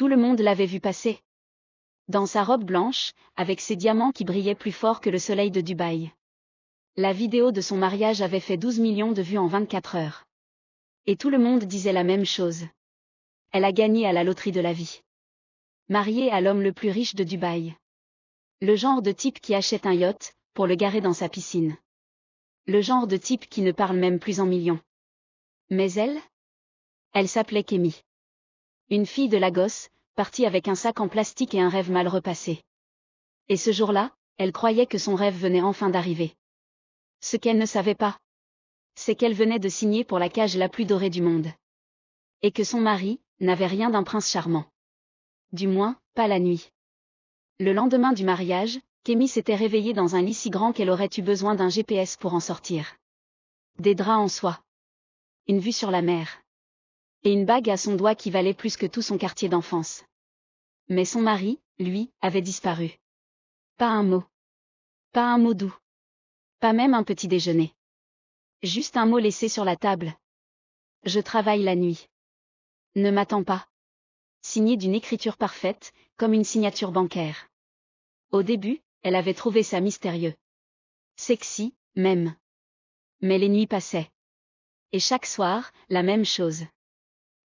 Tout le monde l'avait vu passer. Dans sa robe blanche, avec ses diamants qui brillaient plus fort que le soleil de Dubaï. La vidéo de son mariage avait fait 12 millions de vues en 24 heures. Et tout le monde disait la même chose. Elle a gagné à la loterie de la vie. Mariée à l'homme le plus riche de Dubaï. Le genre de type qui achète un yacht, pour le garer dans sa piscine. Le genre de type qui ne parle même plus en millions. Mais elle s'appelait Kémy. Une fille de Lagos, partie avec un sac en plastique et un rêve mal repassé. Et ce jour-là, elle croyait que son rêve venait enfin d'arriver. Ce qu'elle ne savait pas, c'est qu'elle venait de signer pour la cage la plus dorée du monde. Et que son mari n'avait rien d'un prince charmant. Du moins, pas la nuit. Le lendemain du mariage, Kémy s'était réveillée dans un lit si grand qu'elle aurait eu besoin d'un GPS pour en sortir. Des draps en soie. Une vue sur la mer. Et une bague à son doigt qui valait plus que tout son quartier d'enfance. Mais son mari, lui, avait disparu. Pas un mot. Pas un mot doux. Pas même un petit déjeuner. Juste un mot laissé sur la table. Je travaille la nuit. Ne m'attends pas. Signé d'une écriture parfaite, comme une signature bancaire. Au début, elle avait trouvé ça mystérieux. Sexy, même. Mais les nuits passaient. Et chaque soir, la même chose.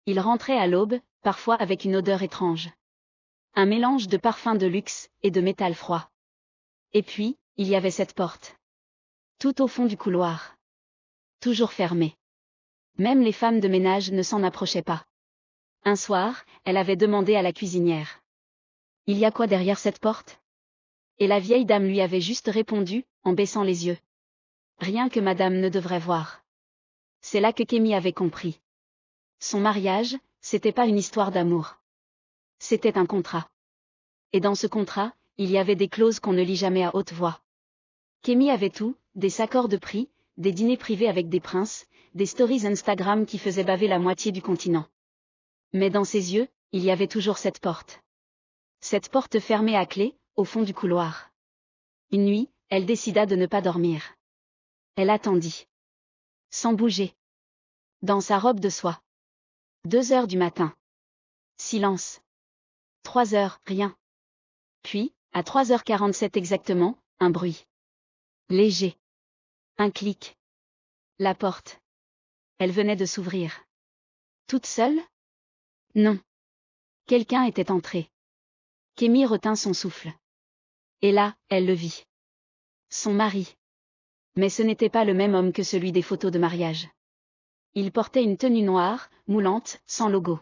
Il rentrait à l'aube, parfois avec une odeur étrange. Un mélange de parfum de luxe et de métal froid. Et puis, il y avait cette porte. Tout au fond du couloir. Toujours fermée. Même les femmes de ménage ne s'en approchaient pas. Un soir, elle avait demandé à la cuisinière. Il y a quoi derrière cette porte? Et la vieille dame lui avait juste répondu, en baissant les yeux. Rien que madame ne devrait voir. C'est là que Kémy avait compris. Son mariage, c'était pas une histoire d'amour. C'était un contrat. Et dans ce contrat, il y avait des clauses qu'on ne lit jamais à haute voix. Kémy avait tout, des accords de prix, des dîners privés avec des princes, des stories Instagram qui faisaient baver la moitié du continent. Mais dans ses yeux, il y avait toujours cette porte. Cette porte fermée à clé, au fond du couloir. Une nuit, elle décida de ne pas dormir. Elle attendit. Sans bouger. Dans sa robe de soie. 2 heures du matin. Silence. 3 heures, rien. Puis, à 3h47 exactement, un bruit. Léger. Un clic. La porte. Elle venait de s'ouvrir. Toute seule? Non. Quelqu'un était entré. Kémy retint son souffle. Et là, elle le vit. Son mari. Mais ce n'était pas le même homme que celui des photos de mariage. Il portait une tenue noire, moulante, sans logo.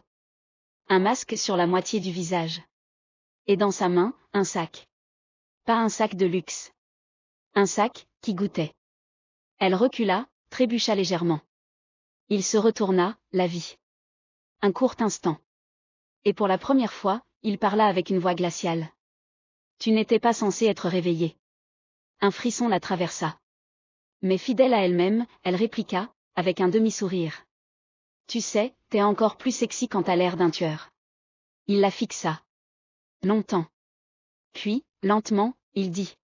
Un masque sur la moitié du visage. Et dans sa main, un sac. Pas un sac de luxe. Un sac, qui goûtait. Elle recula, trébucha légèrement. Il se retourna, la vit. Un court instant. Et pour la première fois, il parla avec une voix glaciale. Tu n'étais pas censé être réveillée. Un frisson la traversa. Mais fidèle à elle-même, elle répliqua, avec un demi-sourire. Tu sais, t'es encore plus sexy quand t'as l'air d'un tueur. Il la fixa. Longtemps. Puis, lentement, il dit.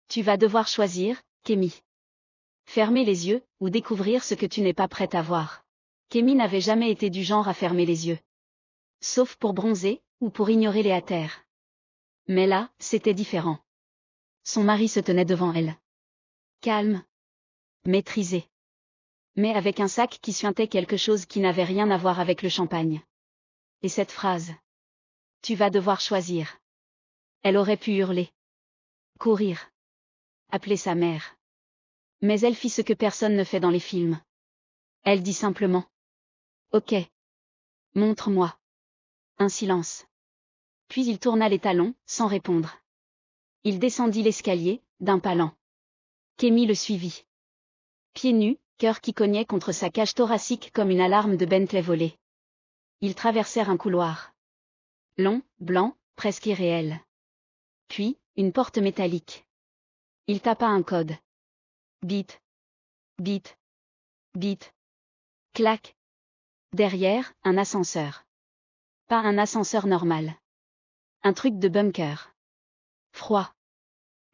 Tu vas devoir choisir, Kémy. Fermer les yeux, ou découvrir ce que tu n'es pas prête à voir. Kémy n'avait jamais été du genre à fermer les yeux. Sauf pour bronzer, ou pour ignorer les haters. Mais là, c'était différent. Son mari se tenait devant elle. Calme. Maîtrisé. Mais avec un sac qui suintait quelque chose qui n'avait rien à voir avec le champagne. Et cette phrase. Tu vas devoir choisir. Elle aurait pu hurler. Courir. Appeler sa mère. Mais elle fit ce que personne ne fait dans les films. Elle dit simplement. Ok. Montre-moi. Un silence. Puis il tourna les talons, sans répondre. Il descendit l'escalier, d'un pas lent. Kémy le suivit. Pieds nus, cœur qui cognait contre sa cage thoracique comme une alarme de Bentley volée. Ils traversèrent un couloir. Long, blanc, presque irréel. Puis, une porte métallique. Il tapa un code. Bip. Bip. Bip. Clac. Derrière, un ascenseur. Pas un ascenseur normal. Un truc de bunker. Froid.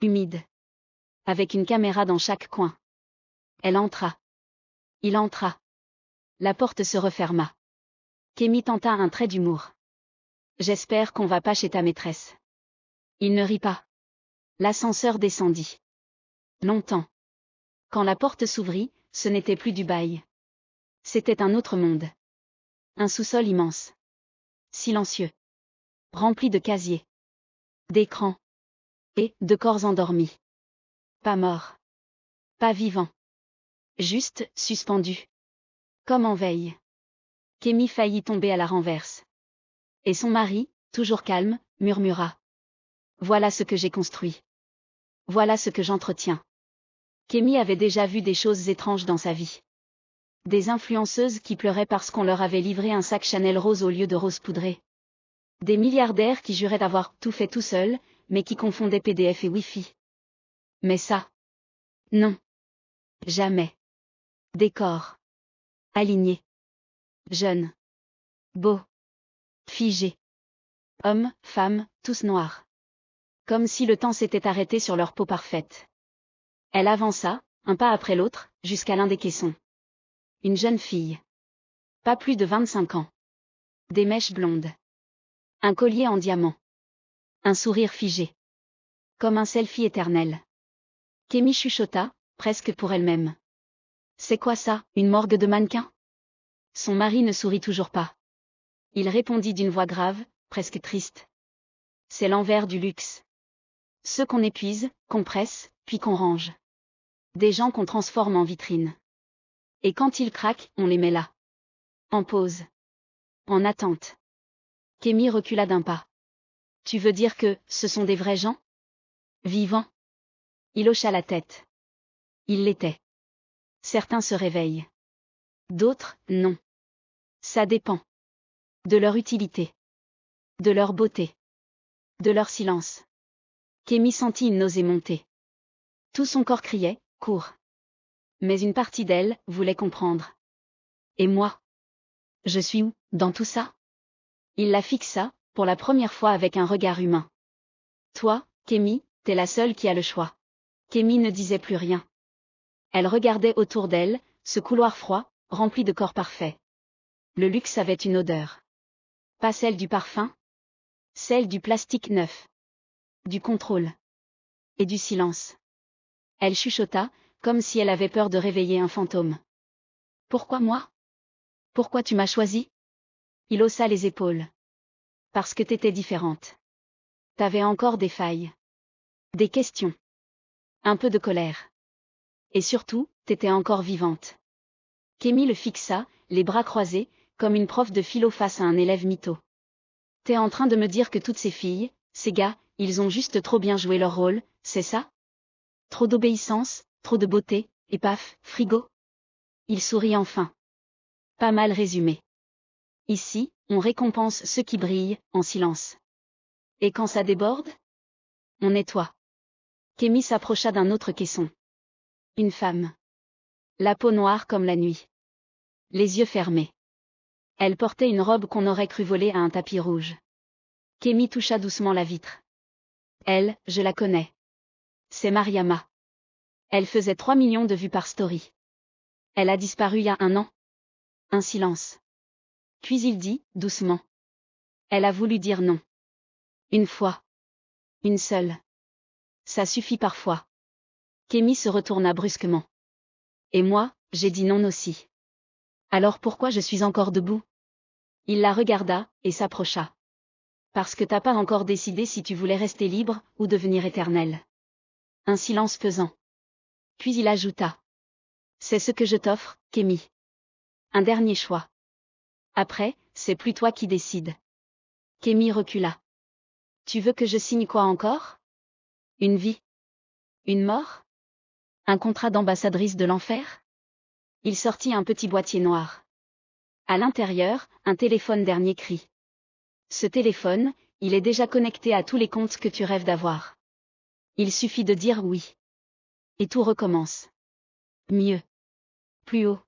Humide. Avec une caméra dans chaque coin. Elle entra. Il entra. La porte se referma. Kémy tenta un trait d'humour. J'espère qu'on va pas chez ta maîtresse. Il ne rit pas. L'ascenseur descendit. Longtemps. Quand la porte s'ouvrit, ce n'était plus Dubaï. C'était un autre monde. Un sous-sol immense. Silencieux. Rempli de casiers. D'écrans. Et de corps endormis. Pas morts. Pas vivants. Juste suspendus. Comme en veille. Kémy faillit tomber à la renverse. Et son mari, toujours calme, murmura. Voilà ce que j'ai construit. Voilà ce que j'entretiens. Kémy avait déjà vu des choses étranges dans sa vie. Des influenceuses qui pleuraient parce qu'on leur avait livré un sac Chanel rose au lieu de rose poudré. Des milliardaires qui juraient avoir tout fait tout seuls, mais qui confondaient PDF et Wi-Fi. Mais ça. Non. Jamais. Décor. Aligné. Jeune. Beau. Figé. Hommes, femmes, tous noirs. Comme si le temps s'était arrêté sur leur peau parfaite. Elle avança, un pas après l'autre, jusqu'à l'un des caissons. Une jeune fille. Pas plus de 25 ans. Des mèches blondes. Un collier en diamant. Un sourire figé. Comme un selfie éternel. Kémy chuchota, presque pour elle-même. C'est quoi ça, une morgue de mannequins? Son mari ne sourit toujours pas. Il répondit d'une voix grave, presque triste. C'est l'envers du luxe. Ceux qu'on épuise, qu'on presse, puis qu'on range. Des gens qu'on transforme en vitrine. Et quand ils craquent, on les met là. En pause. En attente. Kémy recula d'un pas. Tu veux dire que, ce sont des vrais gens? Vivants? Il hocha la tête. Ils l'étaient. Certains se réveillent. D'autres, non. Ça dépend. De leur utilité. De leur beauté. De leur silence. Kémy sentit une nausée monter. Tout son corps criait, cours. Mais une partie d'elle voulait comprendre. Et moi? Je suis où, dans tout ça? Il la fixa, pour la première fois avec un regard humain. Toi, Kémy, t'es la seule qui a le choix. Kémy ne disait plus rien. Elle regardait autour d'elle, ce couloir froid, rempli de corps parfaits. Le luxe avait une odeur. Pas celle du parfum. Celle du plastique neuf. Du contrôle. Et du silence. Elle chuchota, comme si elle avait peur de réveiller un fantôme. Pourquoi moi? Pourquoi tu m'as choisi? Il haussa les épaules. Parce que t'étais différente. T'avais encore des failles. Des questions. Un peu de colère. Et surtout, t'étais encore vivante. Kémy le fixa, les bras croisés, comme une prof de philo face à un élève mytho. T'es en train de me dire que toutes ces filles, ces gars, ils ont juste trop bien joué leur rôle, c'est ça? Trop d'obéissance, trop de beauté, et paf, frigo? Il sourit enfin. Pas mal résumé. Ici, on récompense ceux qui brillent, en silence. Et quand ça déborde? On nettoie. Kémy s'approcha d'un autre caisson. Une femme. La peau noire comme la nuit. Les yeux fermés. Elle portait une robe qu'on aurait cru voler à un tapis rouge. Kémy toucha doucement la vitre. Elle, je la connais. C'est Mariama. Elle faisait 3 millions de vues par story. Elle a disparu il y a 1 an. Un silence. Puis il dit, doucement. Elle a voulu dire non. Une fois. Une seule. Ça suffit parfois. Kémy se retourna brusquement. Et moi, j'ai dit non aussi. Alors pourquoi je suis encore debout? Il la regarda, et s'approcha. Parce que t'as pas encore décidé si tu voulais rester libre, ou devenir éternel. Un silence pesant. Puis il ajouta. C'est ce que je t'offre, Kémy. Un dernier choix. Après, c'est plus toi qui décides. Kémy recula. Tu veux que je signe quoi encore? Une vie? Une mort? Un contrat d'ambassadrice de l'enfer? Il sortit un petit boîtier noir. À l'intérieur, un téléphone dernier cri. Ce téléphone, il est déjà connecté à tous les comptes que tu rêves d'avoir. Il suffit de dire oui. Et tout recommence. Mieux. Plus haut.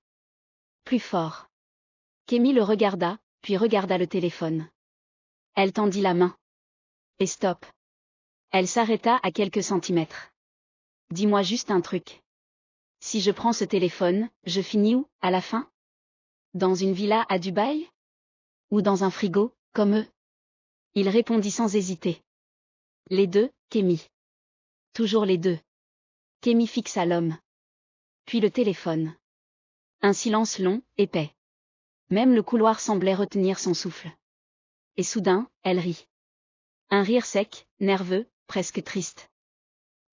Plus fort. Kémy le regarda, puis regarda le téléphone. Elle tendit la main. Et stop. Elle s'arrêta à quelques centimètres. Dis-moi juste un truc. Si je prends ce téléphone, je finis où, à la fin? Dans une villa à Dubaï? Ou dans un frigo, comme eux? Il répondit sans hésiter. Les deux, Kémy. Toujours les deux. Kémy fixa l'homme. Puis le téléphone. Un silence long, épais. Même le couloir semblait retenir son souffle. Et soudain, elle rit. Un rire sec, nerveux, presque triste.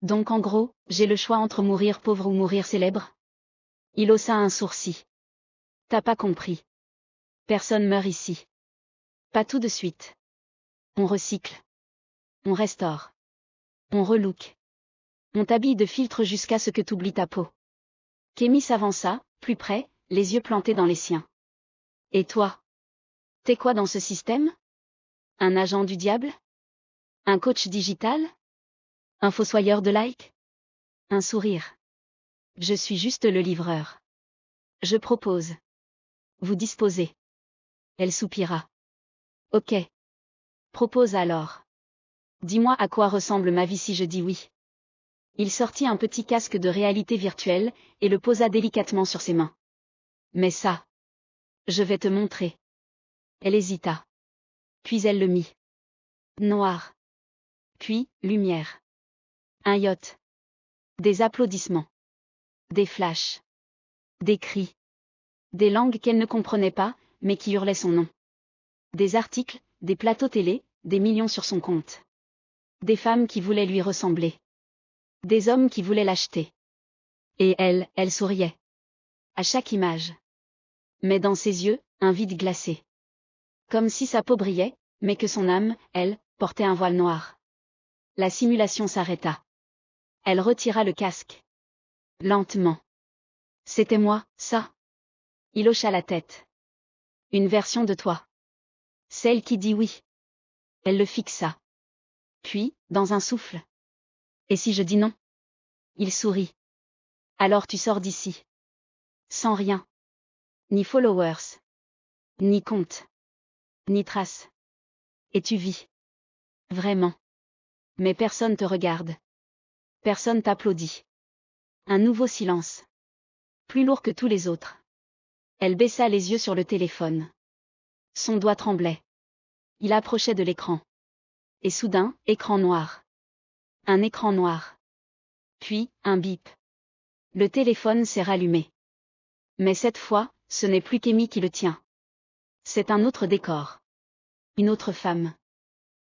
Donc en gros, j'ai le choix entre mourir pauvre ou mourir célèbre? Il haussa un sourcil. T'as pas compris. Personne meurt ici. Pas tout de suite. On recycle. On restaure. On relook. On t'habille de filtre jusqu'à ce que t'oublies ta peau. Kémy s'avança, plus près, les yeux plantés dans les siens. Et toi? T'es quoi dans ce système? Un agent du diable? Un coach digital? Un fossoyeur de likes? Un sourire. Je suis juste le livreur. Je propose. Vous disposez. Elle soupira. Ok. Propose alors. Dis-moi à quoi ressemble ma vie si je dis oui. Il sortit un petit casque de réalité virtuelle, et le posa délicatement sur ses mains. Mais ça. Je vais te montrer. Elle hésita. Puis elle le mit. Noir. Puis, lumière. Un yacht. Des applaudissements. Des flashs. Des cris. Des langues qu'elle ne comprenait pas, mais qui hurlaient son nom. Des articles, des plateaux télé, des millions sur son compte. Des femmes qui voulaient lui ressembler. Des hommes qui voulaient l'acheter. Et elle souriait. À chaque image. Mais dans ses yeux, un vide glacé. Comme si sa peau brillait, mais que son âme, elle, portait un voile noir. La simulation s'arrêta. Elle retira le casque. Lentement. C'était moi, ça? Il hocha la tête. Une version de toi. Celle qui dit oui. Elle le fixa. Puis, dans un souffle. Et si je dis non? Il sourit. Alors tu sors d'ici. Sans rien. Ni followers. Ni compte. Ni trace. Et tu vis. Vraiment. Mais personne te regarde. Personne t'applaudit. Un nouveau silence. Plus lourd que tous les autres. Elle baissa les yeux sur le téléphone. Son doigt tremblait. Il approchait de l'écran. Et soudain, écran noir. Un écran noir. Puis, un bip. Le téléphone s'est rallumé. Mais cette fois, ce n'est plus Kémy qui le tient. C'est un autre décor. Une autre femme.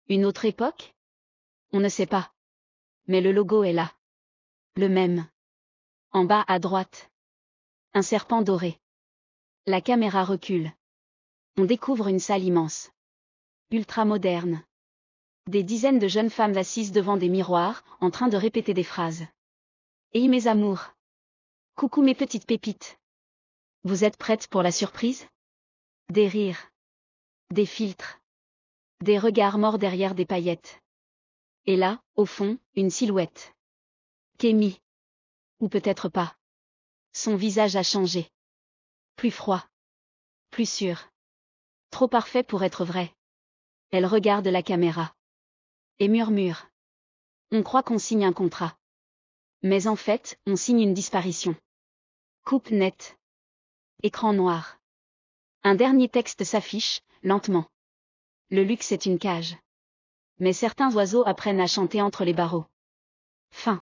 Une autre époque? On ne sait pas. Mais le logo est là. Le même. En bas à droite. Un serpent doré. La caméra recule. On découvre une salle immense. Ultra moderne. Des dizaines de jeunes femmes assises devant des miroirs, en train de répéter des phrases. Hey mes amours. Coucou mes petites pépites. Vous êtes prêtes pour la surprise? Des rires. Des filtres. Des regards morts derrière des paillettes. Et là, au fond, une silhouette. Kémy. Ou peut-être pas. Son visage a changé. Plus froid. Plus sûr. Trop parfait pour être vrai. Elle regarde la caméra. Et murmure. On croit qu'on signe un contrat. Mais en fait, on signe une disparition. Coupe nette. Écran noir. Un dernier texte s'affiche, lentement. Le luxe est une cage. Mais certains oiseaux apprennent à chanter entre les barreaux. Fin.